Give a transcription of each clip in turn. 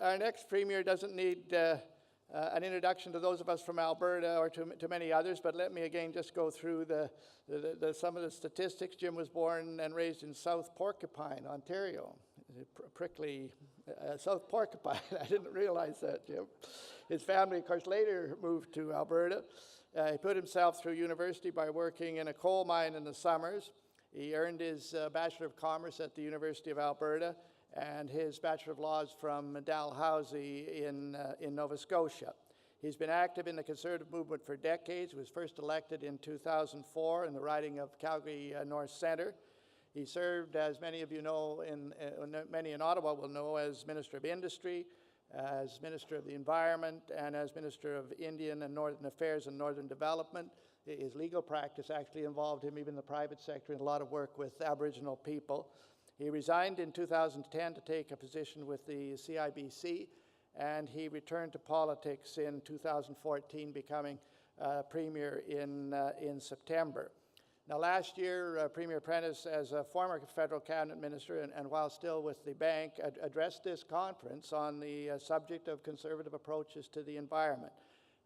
our next Premier doesn't need an introduction to those of us from Alberta or to many others, but let me again just go through some of the statistics. Jim was born and raised in South Porcupine, Ontario. Prickly South Porcupine. I didn't realize that, Jim. His family, of course, later moved to Alberta. He put himself through university by working in a coal mine in the summers. He earned his Bachelor of Commerce at the University of Alberta and his Bachelor of Laws from Dalhousie in Nova Scotia. He's been active in the Conservative movement for decades. He was first elected in 2004 in the riding of Calgary North Centre. He served, as many of you know, many in Ottawa will know, as Minister of Industry, as Minister of the Environment, and as Minister of Indian and Northern Affairs and Northern Development. His legal practice actually involved him, even in the private sector, in a lot of work with Aboriginal people. He resigned in 2010 to take a position with the CIBC, and he returned to politics in 2014, becoming Premier in September. Now, last year, Premier Prentice, as a former federal cabinet minister and while still with the bank, addressed this conference on the subject of Conservative approaches to the environment.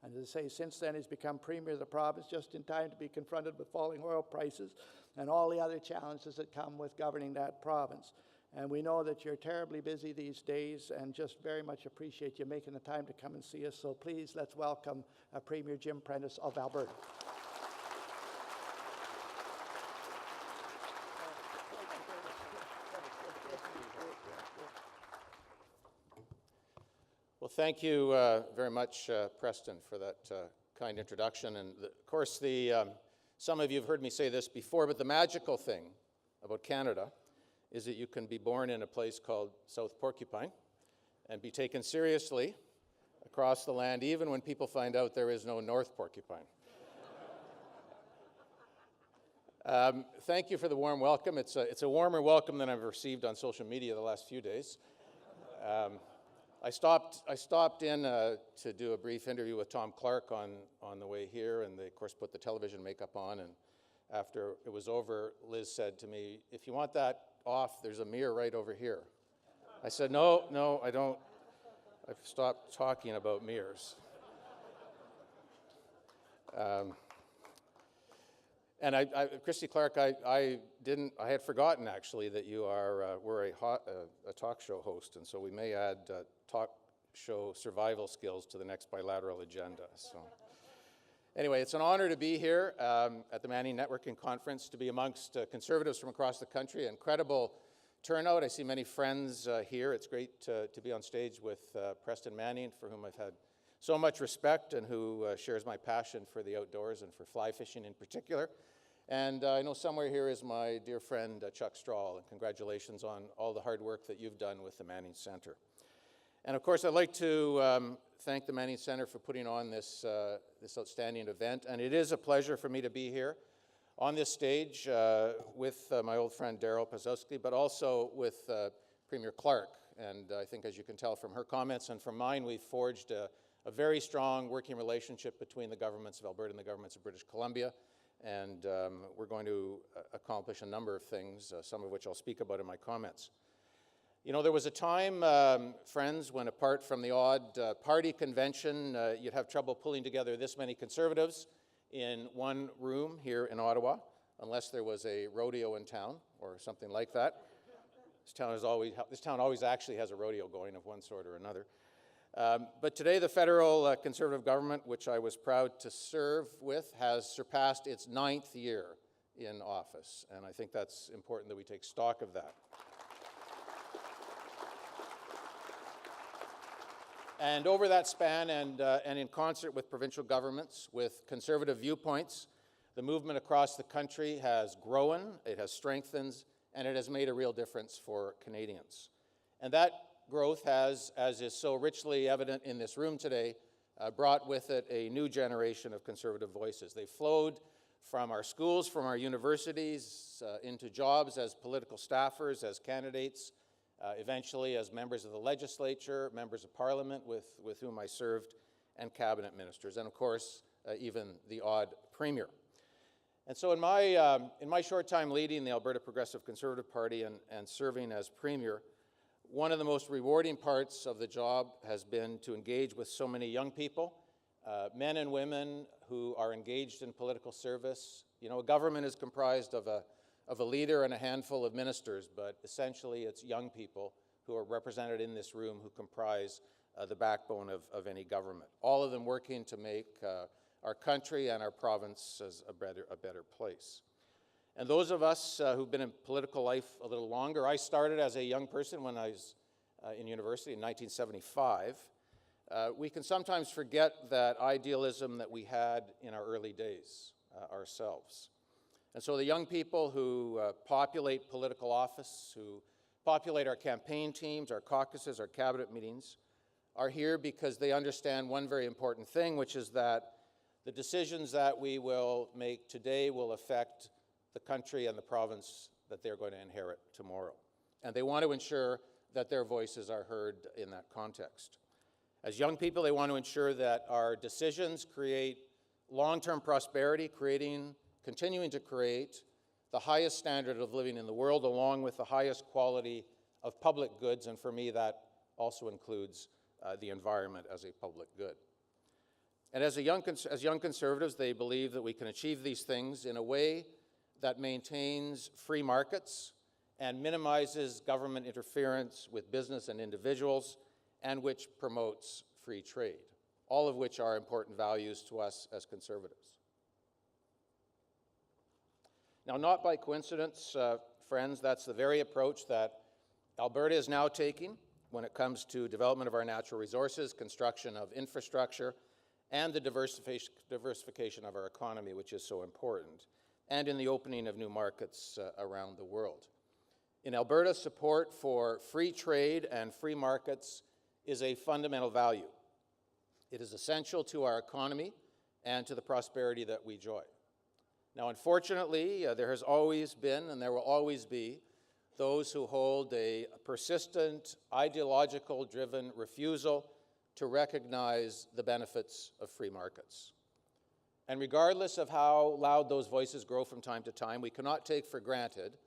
And as I say, since then, he's become Premier of the province, just in time to be confronted with falling oil prices and all the other challenges that come with governing that province. And we know that you're terribly busy these days and just very much appreciate you making the time to come and see us. So please, let's welcome Premier Jim Prentice of Alberta. Well, thank you very much, Preston, for that kind introduction. And of course, some of you have heard me say this before, but the magical thing about Canada is that you can be born in a place called South Porcupine and be taken seriously across the land, even when people find out there is no North Porcupine. Thank you for the warm welcome. It's a warmer welcome than I've received on social media the last few days. I stopped in to do a brief interview with Tom Clark on the way here, and they, of course, put the television makeup on. And after it was over, Liz said to me, "If you want that off, there's a mirror right over here." I said, No, I don't. I've stopped talking about mirrors. And Christy Clark, I had forgotten actually that you were a talk show host, and so we may add talk show survival skills to the next bilateral agenda. So, anyway, it's an honor to be here at the Manning Networking Conference, to be amongst Conservatives from across the country. Incredible turnout. I see many friends here. It's great to be on stage with Preston Manning, for whom I've had so much respect and who shares my passion for the outdoors and for fly fishing in particular. And I know somewhere here is my dear friend Chuck Strahl, and congratulations on all the hard work that you've done with the Manning Centre. And of course, I'd like to thank the Manning Centre for putting on this outstanding event. And it is a pleasure for me to be here on this stage with my old friend Darryl Pazowski, but also with Premier Clark. And I think, as you can tell from her comments and from mine, we've forged a very strong working relationship between the governments of Alberta and the governments of British Columbia. And we're going to accomplish a number of things, some of which I'll speak about in my comments. You know, there was a time, friends, when apart from the odd party convention, you'd have trouble pulling together this many Conservatives in one room here in Ottawa, unless there was a rodeo in town or something like that. This town always actually has a rodeo going of one sort or another. But today, the federal Conservative government, which I was proud to serve with, has surpassed its 9th year in office. And I think that's important that we take stock of that. And over that span, and in concert with provincial governments, with Conservative viewpoints, the movement across the country has grown, it has strengthened, and it has made a real difference for Canadians. And that growth has, as is so richly evident in this room today, brought with it a new generation of Conservative voices. They flowed from our schools, from our universities, into jobs as political staffers, as candidates, eventually as members of the legislature, members of parliament with whom I served, and cabinet ministers, and of course, even the odd premier. And so in my short time leading the Alberta Progressive Conservative Party and serving as premier, One of the most rewarding parts of the job has been to engage with so many young people, men and women who are engaged in political service. You know, a government is comprised of a leader and a handful of ministers, but essentially it's young people who are represented in this room who comprise the backbone of any government. All of them working to make our country and our province as a better place. And those of us who've been in political life a little longer, I started as a young person when I was in university in 1975. We can sometimes forget that idealism that we had in our early days ourselves. And so the young people who populate political office, who populate our campaign teams, our caucuses, our cabinet meetings, are here because they understand one very important thing, which is that the decisions that we will make today will affect the country and the province that they're going to inherit tomorrow. And they want to ensure that their voices are heard in that context. As young people, they want to ensure that our decisions create long-term prosperity, continuing to create the highest standard of living in the world, along with the highest quality of public goods, and for me that also includes the environment as a public good. And as young conservatives, they believe that we can achieve these things in a way that maintains free markets and minimizes government interference with business and individuals, and which promotes free trade, all of which are important values to us as conservatives. Now, not by coincidence, friends, that's the very approach that Alberta is now taking when it comes to development of our natural resources, construction of infrastructure, and the diversification of our economy, which is so important, and in the opening of new markets around the world. In Alberta, support for free trade and free markets is a fundamental value. It is essential to our economy and to the prosperity that we enjoy. Now, unfortunately, there has always been and there will always be those who hold a persistent, ideological-driven refusal to recognize the benefits of free markets. And regardless of how loud those voices grow from time to time, we cannot take for granted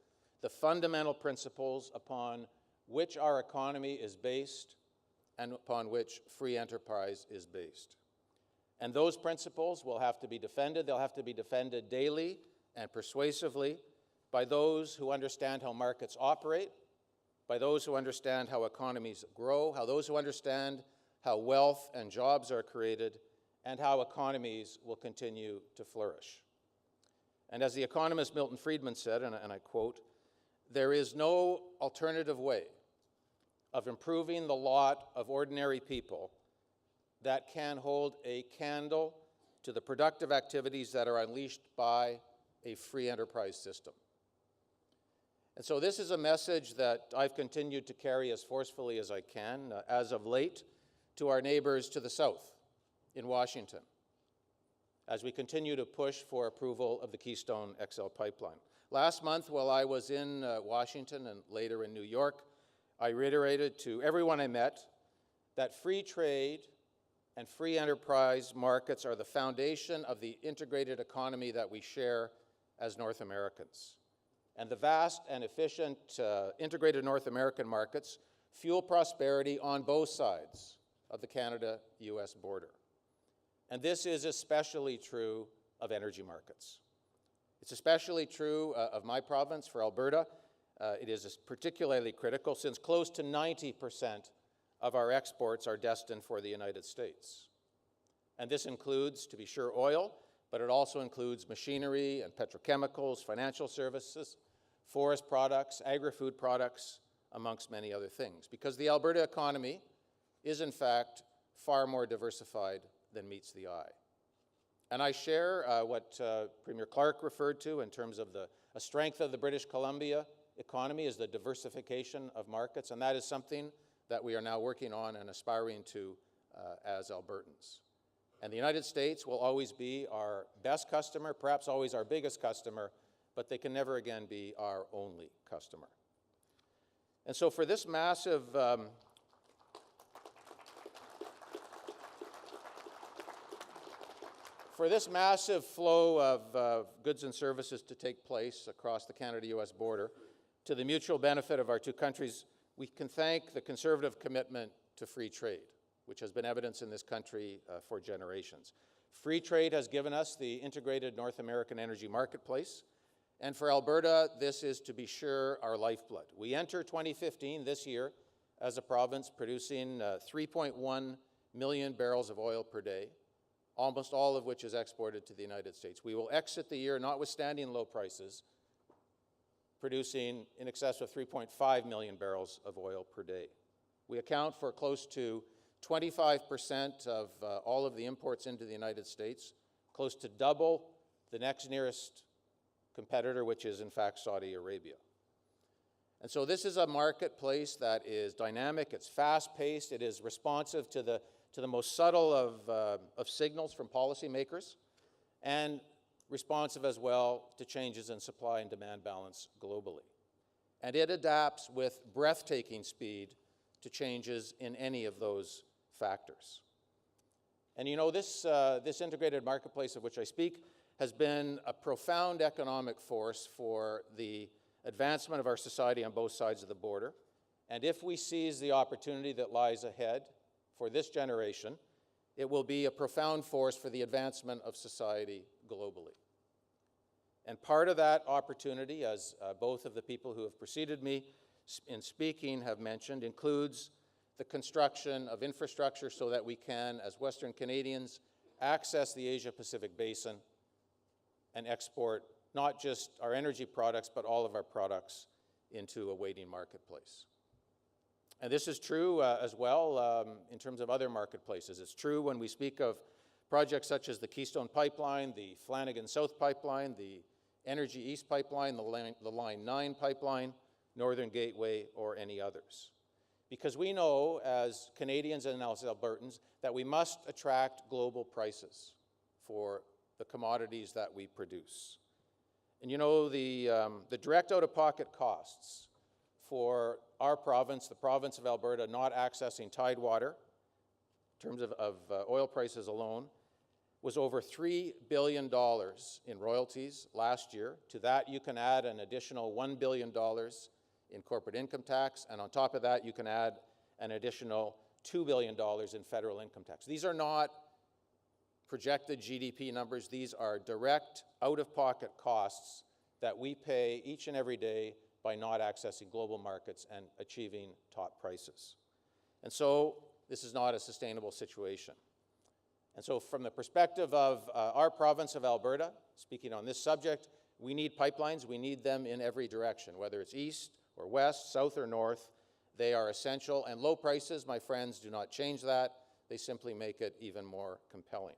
the fundamental principles upon which our economy is based and upon which free enterprise is based. And those principles will have to be defended. They'll have to be defended daily and persuasively by those who understand how markets operate, by those who understand how economies grow, those who understand how wealth and jobs are created, and how economies will continue to flourish. And as the economist Milton Friedman said, and I quote, "There is no alternative way of improving the lot of ordinary people that can hold a candle to the productive activities that are unleashed by a free enterprise system." And so this is a message that I've continued to carry as forcefully as I can, as of late, to our neighbors to the south in Washington, as we continue to push for approval of the Keystone XL pipeline. Last month, while I was in Washington and later in New York, I reiterated to everyone I met that free trade and free enterprise markets are the foundation of the integrated economy that we share as North Americans. And the vast and efficient integrated North American markets fuel prosperity on both sides of the Canada-US border. And this is especially true of energy markets. It's especially true of my province, for Alberta. It is particularly critical since close to 90% of our exports are destined for the United States. And this includes, to be sure, oil, but it also includes machinery and petrochemicals, financial services, forest products, agri-food products, amongst many other things. Because the Alberta economy is, in fact, far more diversified than meets the eye. And I share what Premier Clark referred to in terms of a strength of the British Columbia economy is the diversification of markets, and that is something that we are now working on and aspiring to as Albertans. And the United States will always be our best customer, perhaps always our biggest customer, but they can never again be our only customer. And so for this massive flow of goods and services to take place across the Canada-US border, to the mutual benefit of our two countries, we can thank the conservative commitment to free trade, which has been evidenced in this country for generations. Free trade has given us the integrated North American energy marketplace, and for Alberta, this is, to be sure, our lifeblood. We enter 2015 this year as a province producing 3.1 million barrels of oil per day, almost all of which is exported to the United States. We will exit the year, notwithstanding low prices, producing in excess of 3.5 million barrels of oil per day. We account for close to 25% of all of the imports into the United States, close to double the next nearest competitor, which is in fact Saudi Arabia. And so this is a marketplace that is dynamic, it's fast-paced, it is responsive to the most subtle of signals from policymakers, and responsive as well to changes in supply and demand balance globally. And it adapts with breathtaking speed to changes in any of those factors. And you know, this integrated marketplace of which I speak has been a profound economic force for the advancement of our society on both sides of the border. And if we seize the opportunity that lies ahead for this generation, it will be a profound force for the advancement of society globally. And part of that opportunity, as both of the people who have preceded me in speaking have mentioned, includes the construction of infrastructure so that we can, as Western Canadians, access the Asia-Pacific basin and export not just our energy products, but all of our products into a waiting marketplace. And this is true as well in terms of other marketplaces. It's true when we speak of projects such as the Keystone Pipeline, the Flanagan South Pipeline, the Energy East Pipeline, the Line 9 Pipeline, Northern Gateway, or any others. Because we know, as Canadians and as Albertans, that we must attract global prices for the commodities that we produce. And you know, the direct out-of-pocket costs for our province, the province of Alberta, not accessing tidewater, in terms of oil prices alone, was over $3 billion in royalties last year. To that, you can add an additional $1 billion in corporate income tax, and on top of that, you can add an additional $2 billion in federal income tax. These are not projected GDP numbers. These are direct out-of-pocket costs that we pay each and every day by not accessing global markets and achieving top prices. And so this is not a sustainable situation. And so from the perspective of our province of Alberta, speaking on this subject, we need pipelines. We need them in every direction, whether it's east or west, south or north. They are essential, and low prices, my friends, do not change that. They simply make it even more compelling.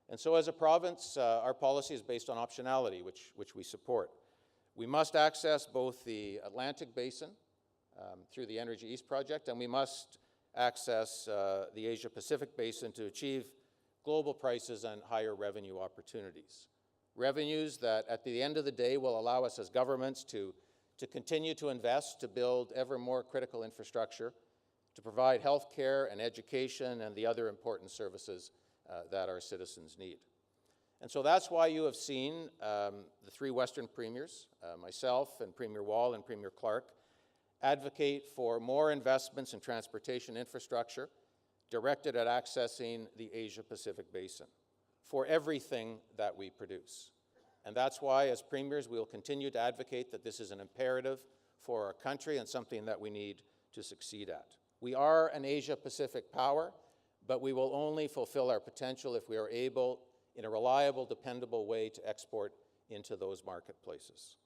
And so as a province, our policy is based on optionality, which we support. We must access both the Atlantic Basin through the Energy East project, and we must access the Asia-Pacific Basin to achieve global prices and higher revenue opportunities. Revenues that, at the end of the day, will allow us as governments to continue to invest, to build ever more critical infrastructure, to provide health care and education and the other important services that our citizens need. And so that's why you have seen the three Western premiers, myself and Premier Wall and Premier Clark, advocate for more investments in transportation infrastructure directed at accessing the Asia-Pacific Basin for everything that we produce. And that's why, as premiers, we will continue to advocate that this is an imperative for our country and something that we need to succeed at. We are an Asia-Pacific power, but we will only fulfill our potential if we are able, in a reliable, dependable way, to export into those marketplaces.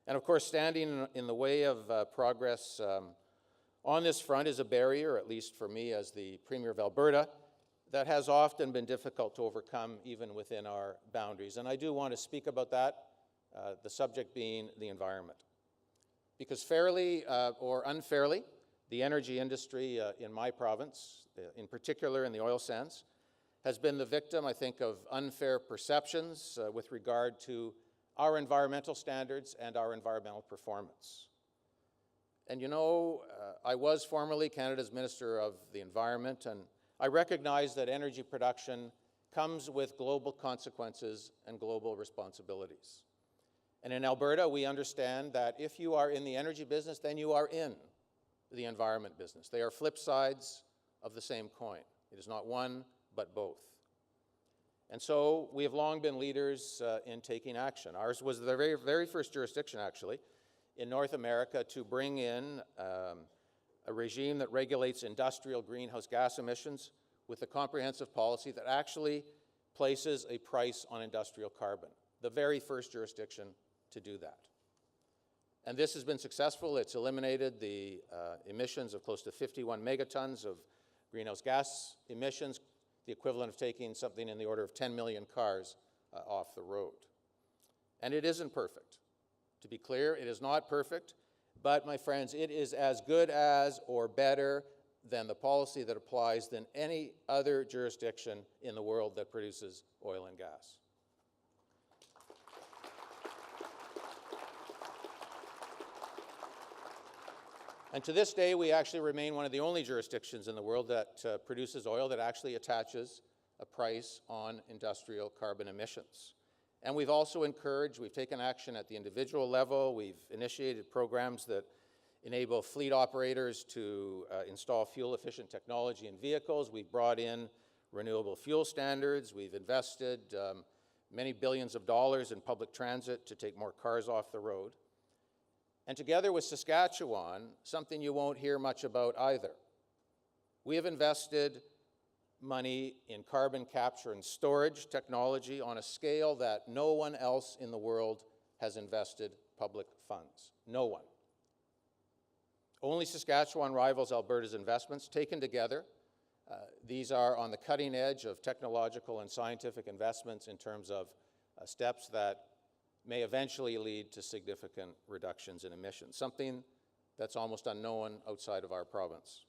And of course, standing in the way of progress on this front is a barrier, at least for me as the Premier of Alberta, that has often been difficult to overcome even within our boundaries. And I do want to speak about that, the subject being the environment. Because fairly or unfairly, the energy industry in my province, in particular in the oil sands, has been the victim, I think, of unfair perceptions with regard to our environmental standards and our environmental performance. And you know, I was formerly Canada's Minister of the Environment, and I recognize that energy production comes with global consequences and global responsibilities. And in Alberta, we understand that if you are in the energy business, then you are in the environment business. They are flip sides of the same coin. It is not one, but both. And so we have long been leaders in taking action. Ours was the very, very first jurisdiction, actually, in North America to bring in a regime that regulates industrial greenhouse gas emissions with a comprehensive policy that actually places a price on industrial carbon. The very first jurisdiction to do that. And this has been successful. It's eliminated the emissions of close to 51 megatons of greenhouse gas emissions, the equivalent of taking something in the order of 10 million cars off the road. And it isn't perfect. To be clear, it is not perfect, but my friends, it is as good as or better than the policy that applies than any other jurisdiction in the world that produces oil and gas. And to this day, we actually remain one of the only jurisdictions in the world that produces oil that actually attaches a price on industrial carbon emissions. And we've also encouraged, we've taken action at the individual level, we've initiated programs that enable fleet operators to install fuel-efficient technology in vehicles. We've brought in renewable fuel standards. We've invested many billions of dollars in public transit to take more cars off the road. And together with Saskatchewan, something you won't hear much about either, we have invested money in carbon capture and storage technology on a scale that no one else in the world has invested public funds. No one. Only Saskatchewan rivals Alberta's investments. Taken together, these are on the cutting edge of technological and scientific investments in terms of steps that may eventually lead to significant reductions in emissions, something that's almost unknown outside of our province.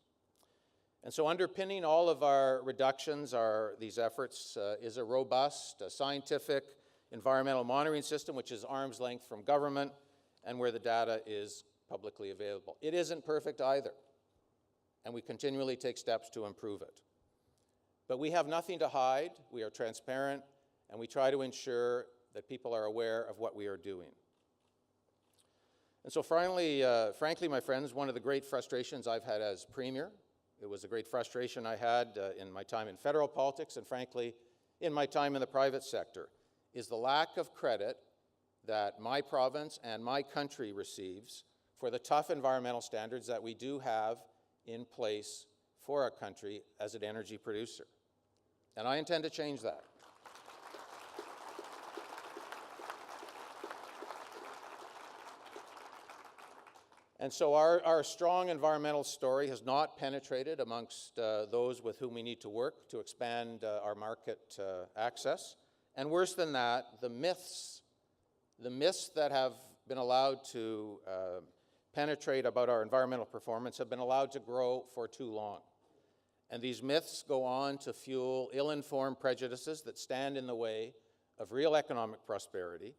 And so underpinning all of our reductions, these efforts, is a robust, scientific environmental monitoring system, which is arm's length from government and where the data is publicly available. It isn't perfect either, and we continually take steps to improve it. But we have nothing to hide, we are transparent, and we try to ensure that people are aware of what we are doing. And so finally, frankly, my friends, one of the great frustrations I've had as Premier, it was a great frustration I had in my time in federal politics and frankly, in my time in the private sector, is the lack of credit that my province and my country receives for the tough environmental standards that we do have in place for our country as an energy producer. And I intend to change that. And so our strong environmental story has not penetrated amongst those with whom we need to work to expand our market access. And worse than that, the myths that have been allowed to penetrate about our environmental performance have been allowed to grow for too long. And these myths go on to fuel ill-informed prejudices that stand in the way of real economic prosperity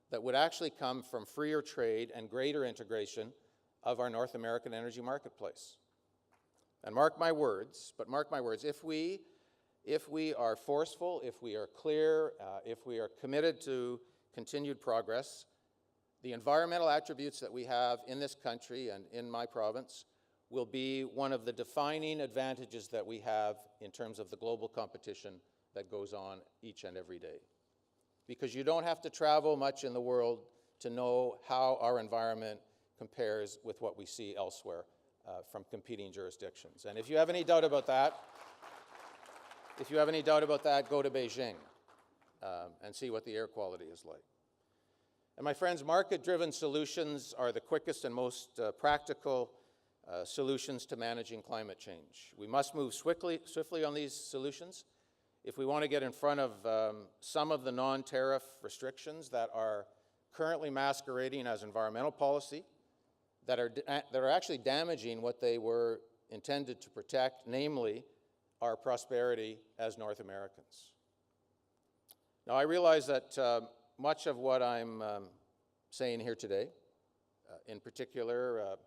that would actually come from freer trade and greater integration of our North American energy marketplace. And mark my words, if we are forceful, if we are clear, if we are committed to continued progress, the environmental attributes that we have in this country and in my province will be one of the defining advantages that we have in terms of the global competition that goes on each and every day. Because you don't have to travel much in the world to know how our environment compares with what we see elsewhere from competing jurisdictions. And if you have any doubt about that, go to Beijing and see what the air quality is like. And my friends, market-driven solutions are the quickest and most practical solutions to managing climate change. We must move swiftly on these solutions if we want to get in front of some of the non-tariff restrictions that are currently masquerading as environmental policy, that are actually damaging what they were intended to protect, namely our prosperity as North Americans. Now, I realize that much of what I'm saying here today, in particular,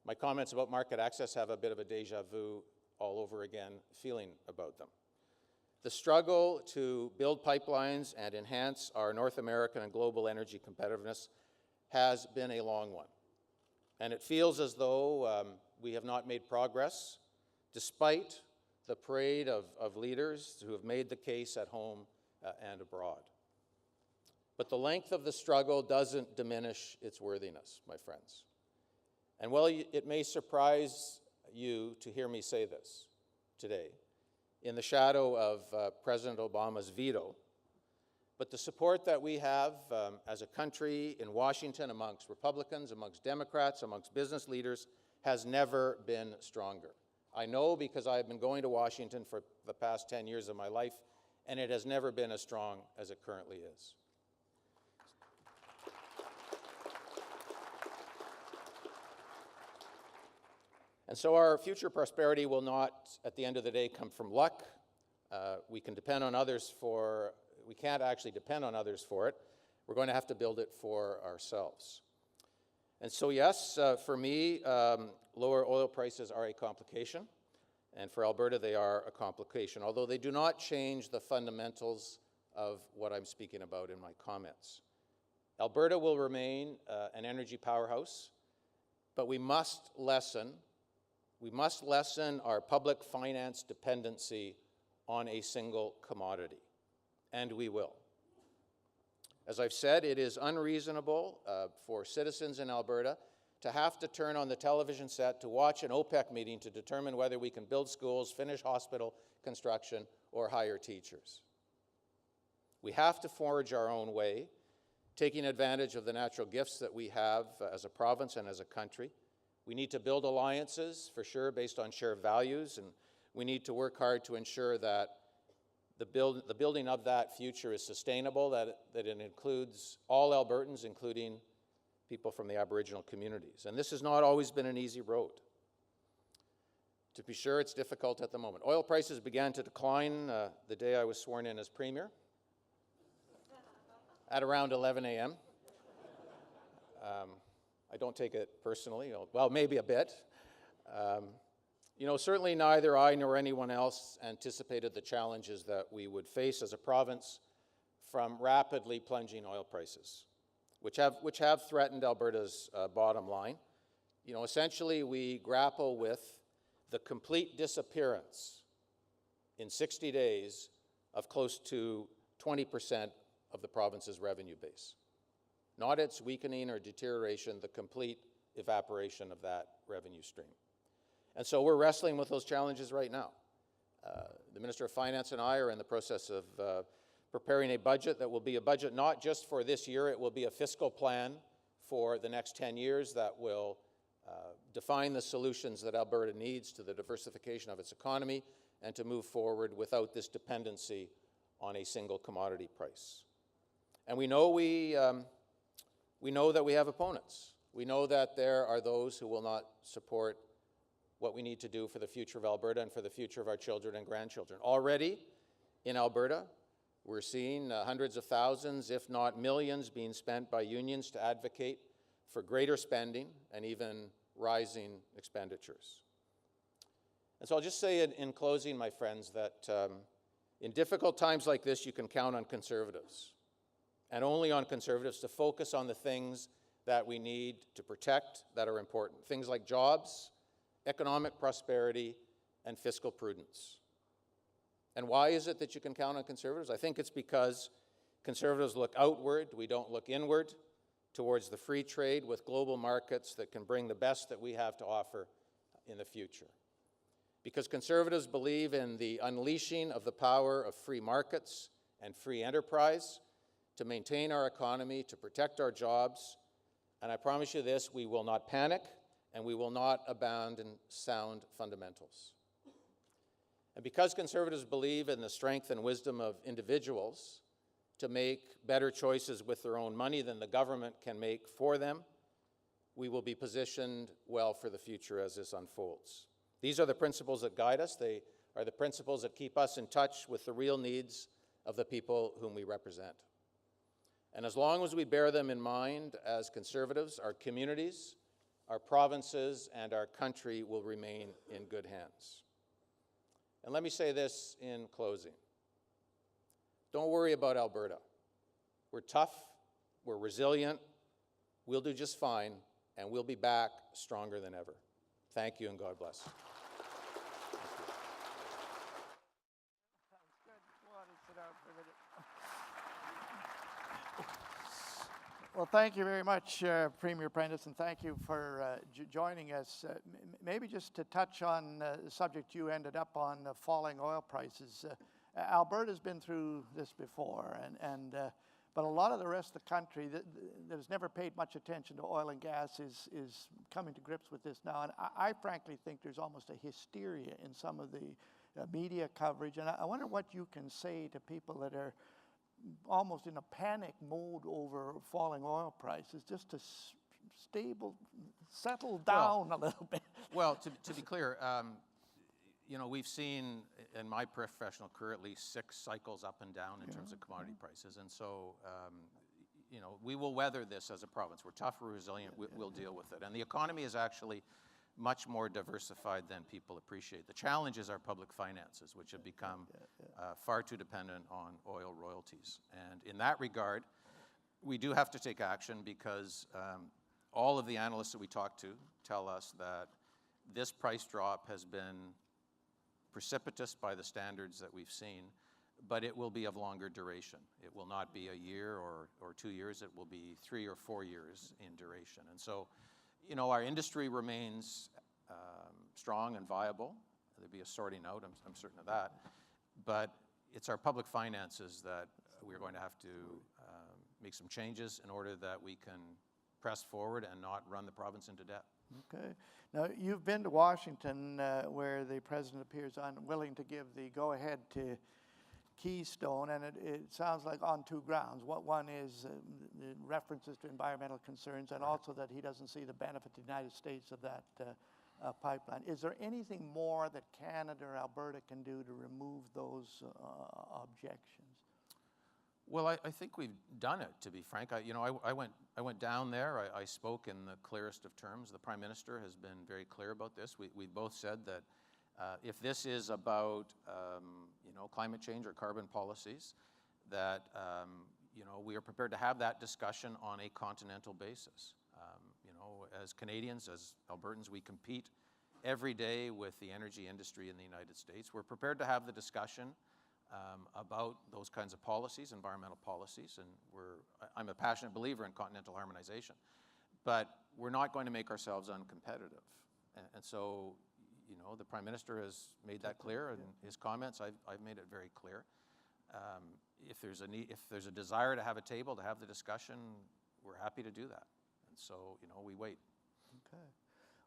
my comments about market access have a bit of a déjà vu all over again feeling about them. The struggle to build pipelines and enhance our North American and global energy competitiveness has been a long one. And it feels as though we have not made progress, despite the parade of leaders who have made the case at home and abroad. But the length of the struggle doesn't diminish its worthiness, my friends. And while it may surprise you to hear me say this today, in the shadow of President Obama's veto, but the support that we have as a country in Washington amongst Republicans, amongst Democrats, amongst business leaders has never been stronger. I know because I've been going to Washington for the past 10 years of my life, and it has never been as strong as it currently is. And so our future prosperity will not, at the end of the day, come from luck. We can't actually depend on others for it. We're going to have to build it for ourselves. And so yes, for me, lower oil prices are a complication. And for Alberta, they are a complication, although they do not change the fundamentals of what I'm speaking about in my comments. Alberta will remain an energy powerhouse, but we must lessen our public finance dependency on a single commodity, and we will. As I've said, it is unreasonable for citizens in Alberta to have to turn on the television set to watch an OPEC meeting to determine whether we can build schools, finish hospital construction, or hire teachers. We have to forge our own way, taking advantage of the natural gifts that we have as a province and as a country. We need to build alliances, for sure, based on shared values, and we need to work hard to ensure that the building of that future is sustainable, that it includes all Albertans, including people from the Aboriginal communities. And this has not always been an easy road. To be sure, it's difficult at the moment. Oil prices began to decline the day I was sworn in as Premier, at around 11 a.m. I don't take it personally, well, maybe a bit. Certainly neither I nor anyone else anticipated the challenges that we would face as a province from rapidly plunging oil prices, which have threatened Alberta's bottom line. Essentially, we grapple with the complete disappearance in 60 days of close to 20% of the province's revenue base. Not its weakening or deterioration, the complete evaporation of that revenue stream. And so we're wrestling with those challenges right now. The Minister of Finance and I are in the process of preparing a budget that will be a budget not just for this year, it will be a fiscal plan for the next 10 years that will define the solutions that Alberta needs to the diversification of its economy and to move forward without this dependency on a single commodity price. And we know that we have opponents. We know that there are those who will not support what we need to do for the future of Alberta and for the future of our children and grandchildren. Already in Alberta, we're seeing hundreds of thousands, if not millions, being spent by unions to advocate for greater spending and even rising expenditures. And so I'll just say in closing, my friends, that in difficult times like this, you can count on Conservatives, and only on Conservatives, to focus on the things that we need to protect that are important. Things like jobs, economic prosperity, and fiscal prudence. And why is it that you can count on Conservatives? I think it's because Conservatives look outward, we don't look inward, towards the free trade with global markets that can bring the best that we have to offer in the future. Because Conservatives believe in the unleashing of the power of free markets and free enterprise to maintain our economy, to protect our jobs. And I promise you this, we will not panic and we will not abandon sound fundamentals. And because Conservatives believe in the strength and wisdom of individuals to make better choices with their own money than the government can make for them, we will be positioned well for the future as this unfolds. These are the principles that guide us. They are the principles that keep us in touch with the real needs of the people whom we represent. And as long as we bear them in mind as Conservatives, our communities, our provinces, and our country will remain in good hands. And let me say this in closing. Don't worry about Alberta. We're tough, we're resilient, we'll do just fine, and we'll be back stronger than ever. Thank you, and God bless. Well, thank you very much, Premier Prentice, and thank you for joining us. Maybe just to touch on the subject you ended up on, falling oil prices. Alberta's been through this before, but a lot of the rest of the country that has never paid much attention to oil and gas is coming to grips with this now. And I frankly think there's almost a hysteria in some of the media coverage. And I wonder what you can say to people that are almost in a panic mode over falling oil prices, just to settle down a little bit. Well, to be clear, you know, we've seen in my professional career at least 6 cycles up and down in terms of commodity prices. And so, you know, we will weather this as a province. We're tough, we're resilient, we'll deal with it. And the economy is actually much more diversified than people appreciate. The challenge is our public finances, which have become far too dependent on oil royalties. And in that regard, we do have to take action because all of the analysts that we talk to tell us that this price drop has been precipitous by the standards that we've seen, but it will be of longer duration. It will not be a year or 2 years, it will be 3 or 4 years in duration. And so, you know, our industry remains strong and viable. There'll be a sorting out, I'm certain of that. But it's our public finances that we're going to have to make some changes in order that we can press forward and not run the province into debt. Okay. Now, you've been to Washington where the president appears unwilling to give the go-ahead to Keystone, and it sounds like on 2 grounds. One is the references to environmental concerns, and also that he doesn't see the benefit to the United States of that pipeline. Is there anything more that Canada or Alberta can do to remove those objections? Well, I think we've done it, to be frank. I went down there. I spoke in the clearest of terms. The Prime Minister has been very clear about this. We both said that if this is about climate change or carbon policies, that we are prepared to have that discussion on a continental basis. As Canadians, as Albertans, we compete every day with the energy industry in the United States. We're prepared to have the discussion about those kinds of policies, environmental policies, and I'm a passionate believer in continental harmonization. But we're not going to make ourselves uncompetitive. And so, the Prime Minister has made that clear in his comments. I've made it very clear. If there's a desire to have a table, to have the discussion, we're happy to do that. And so, we wait. Okay.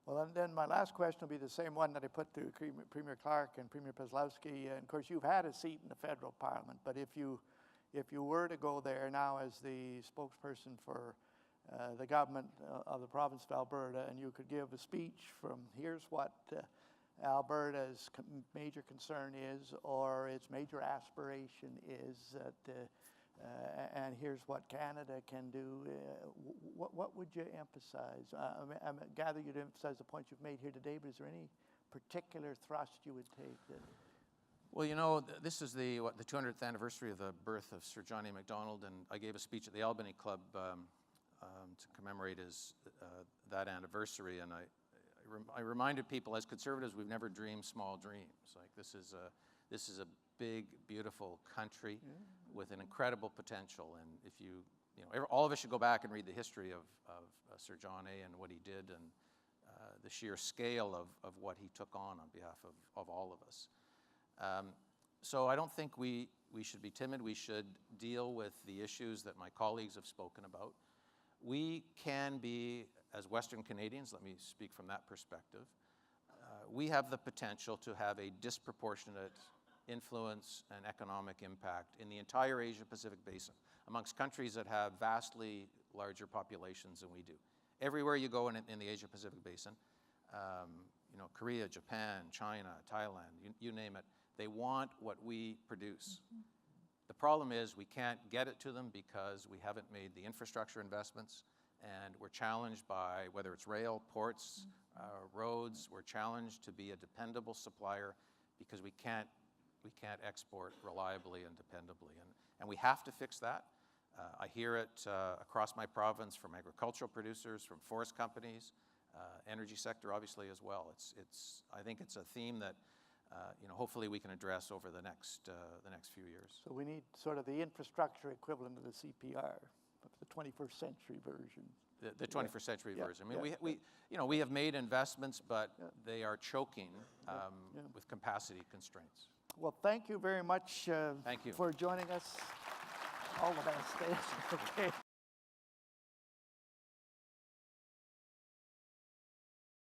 Well, and then my last question will be the same one that I put to Premier Clark and Premier Kozlowski. And of course, you've had a seat in the federal parliament, but if you were to go there now as the spokesperson for the government of the province of Alberta, and you could give a speech from here's what Alberta's major concern is, or its major aspiration is, and here's what Canada can do, what would you emphasize? I gather you'd emphasize the points you've made here today, but is there any particular thrust you would take? Well, this is the 200th anniversary of the birth of Sir John A. Macdonald, and I gave a speech at the Albany Club to commemorate that anniversary, and I reminded people, as conservatives, we've never dreamed small dreams. Like this is a big, beautiful country with an incredible potential. And if all of us should go back and read the history of Sir John A. and what he did, and the sheer scale of what he took on behalf of all of us. So I don't think we should be timid. We should deal with the issues that my colleagues have spoken about. We can be, as Western Canadians, let me speak from that perspective, we have the potential to have a disproportionate influence and economic impact in the entire Asia-Pacific basin amongst countries that have vastly larger populations than we do. Everywhere you go in the Asia-Pacific basin, Korea, Japan, China, Thailand, you name it, they want what we produce. The problem is we can't get it to them because we haven't made the infrastructure investments, and we're challenged by, whether it's rail, ports, roads, we're challenged to be a dependable supplier because we can't export reliably and dependably. And we have to fix that. I hear it across my province from agricultural producers, from forest companies, energy sector obviously as well. I think it's a theme that hopefully we can address over the next few years. So we need sort of the infrastructure equivalent of the CPR, of the 21st century version. The 21st century Yeah. version. I mean, Yeah. we have made investments, but they are choking with capacity constraints. Well, thank you very much Thank you. for joining us. All the best. Okay.